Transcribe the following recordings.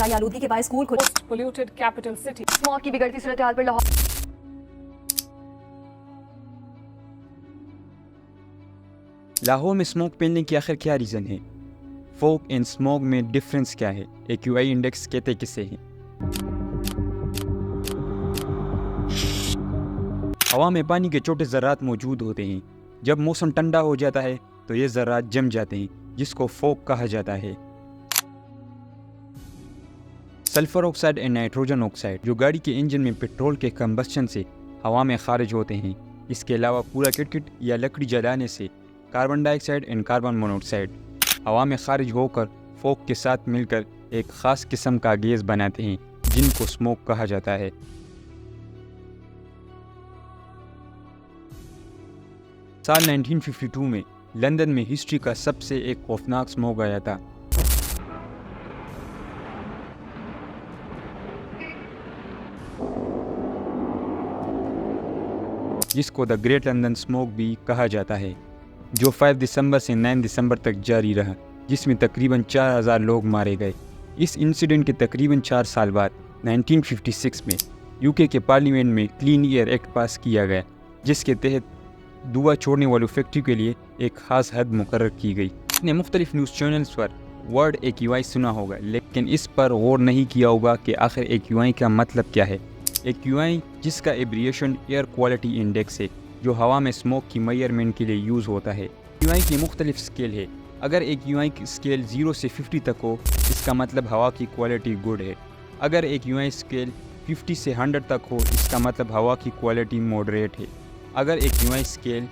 فضائی آلودگی کے باعث اسکول کھلے. polluted capital city. اسموگ کی بگڑتی صورتحال پر لاہور. لاہور میں اسموک پھیلنے کی آخر کیا ریزن ہے؟ فوگ اینڈ اسموگ میں ڈفرینس کیا ہے؟ AQI انڈیکس کہتے کسے ہیں؟ ہوا میں پانی کے چھوٹے ذرات موجود ہوتے ہیں. جب موسم ٹھنڈا ہو جاتا ہے تو یہ ذرات جم جاتے ہیں جس کو فوگ کہا جاتا ہے. Sulphur oxide and nitrogen oxide جو گاڑی کے انجن میں پیٹرول کے کمبسچن سے ہوا میں خارج ہوتے ہیں. اس کے علاوہ کوڑا کرکٹ یا لکڑی جلانے سے carbon dye oxide and carbon monoxide ہوا میں خارج ہو کر فوگ کے ساتھ مل کر ایک خاص قسم کا گیس بناتے ہیں جن کو اسموک کہا جاتا ہے. سال 1952 میں لندن میں ہسٹری کا سب سے ایک خوفناک اسموگ آیا تھا. جس کو دا گریٹ لندن اسموگ بھی کہا جاتا ہے جو 5 دسمبر سے 9 دسمبر تک جاری رہا جس میں تقریباً 4000 لوگ مارے گئے. اس انسیڈنٹ کے تقریباً 4 سال بعد 1956 میں UK کے پارلیمنٹ میں کلین ایئر ایکٹ پاس کیا گیا جس کے تحت دھواں چھوڑنے والوں فیکٹری کے لیے ایک خاص حد مقرر کی گئی. اس نے مختلف نیوز چینلز پر ورڈ AQI سنا ہوگا لیکن اس پر غور نہیں کیا ہوگا کہ آخر AQI کا مطلب کیا ہے. AQI جس کا ایبریشن ایئر کوالٹی انڈیکس ہے جو ہوا میں اسموک کی میئرمنٹ کے لیے یوز ہوتا ہے. AQI کی مختلف اسکیل ہے. اگر AQI کی اسکیل 0 سے 50 تک ہو اس کا مطلب ہوا کی کوالٹی گڈ ہے. اگر AQI اسکیل 50 سے 100 تک ہو اس کا مطلب ہوا کی کوالٹی ماڈریٹ ہے. اگر AQI اسکیل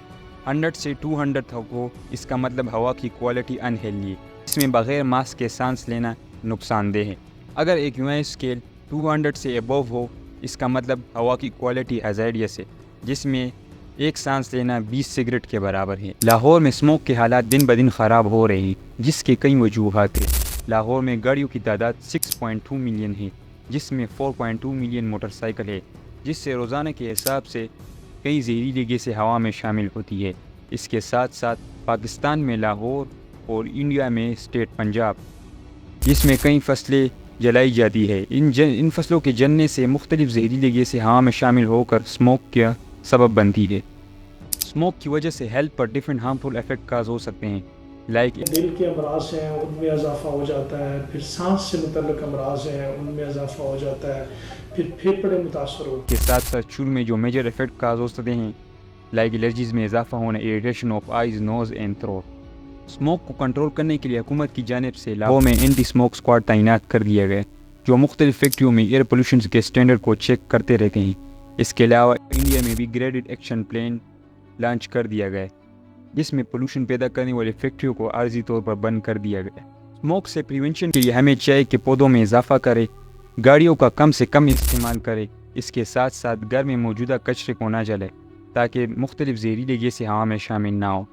100 سے 200 تک ہو اس کا مطلب ہوا کی کوالٹی انہیلدی ہے. اس میں بغیر ماسک کے سانس لینا نقصان دہ ہے. اگر AQI اسکیل 200 سے ابو ہو اس کا مطلب ہوا کی کوالٹی ہیزارڈیس ہے جس میں ایک سانس لینا 20 سگریٹ کے برابر ہے. لاہور میں اسموک کے حالات دن بدن خراب ہو رہے ہیں جس کے کئی وجوہات ہیں. لاہور میں گاڑیوں کی تعداد 6.2 ملین ہے جس میں 4.2 ملین موٹر سائیکل ہے جس سے روزانہ کے حساب سے کئی زہریلی گیسیں ہوا میں شامل ہوتی ہے. اس کے ساتھ ساتھ پاکستان میں لاہور اور انڈیا میں اسٹیٹ پنجاب جس میں کئی فصلیں جلائی جاتی ہے. ان فصلوں کے جلنے سے مختلف زہریلی گیسیں ہوا میں شامل ہو کر اسموک کا سبب بنتی ہے. اسموک کی وجہ سے ہیلتھ پر ڈفرینٹ ہارمفل افیکٹ کاز ہو سکتے ہیں لائک دل کے امراض ہیں ان میں اضافہ ہو جاتا ہے, پھر سانس سے متعلق امراض ہیں ان میں اضافہ ہو جاتا ہے, پھر پھیپھڑے متاثر ہوتے ہیں. کے ساتھ ساتھ شروع میں جو میجر افیکٹ کاز ہو سکتے ہیں لائک الرجیز میں اضافہ ہونا, irritation of eyes, nose and throat. Smoke کو کنٹرول کرنے کے لیے حکومت کی جانب سے لاہور میں اینٹی اسموک اسکواڈ تعینات کر دیا گیا جو مختلف فیکٹریوں میں ایئر پولیوشن کے اسٹینڈرڈ کو چیک کرتے رہتے ہیں. اس کے علاوہ انڈیا میں بھی گریڈڈ ایکشن پلان لانچ کر دیا گیا جس میں پولوشن پیدا کرنے والی فیکٹریوں کو عارضی طور پر بند کر دیا گیا. اسموک سے پریونشن کے لیے ہمیں چاہیے کہ پودوں میں اضافہ کرے, گاڑیوں کا کم سے کم استعمال کرے. اس کے ساتھ ساتھ گھر میں موجودہ کچرے کو نہ جلائے تاکہ مختلف زہریلی گیسیں ہوا میں شامل نہ ہو.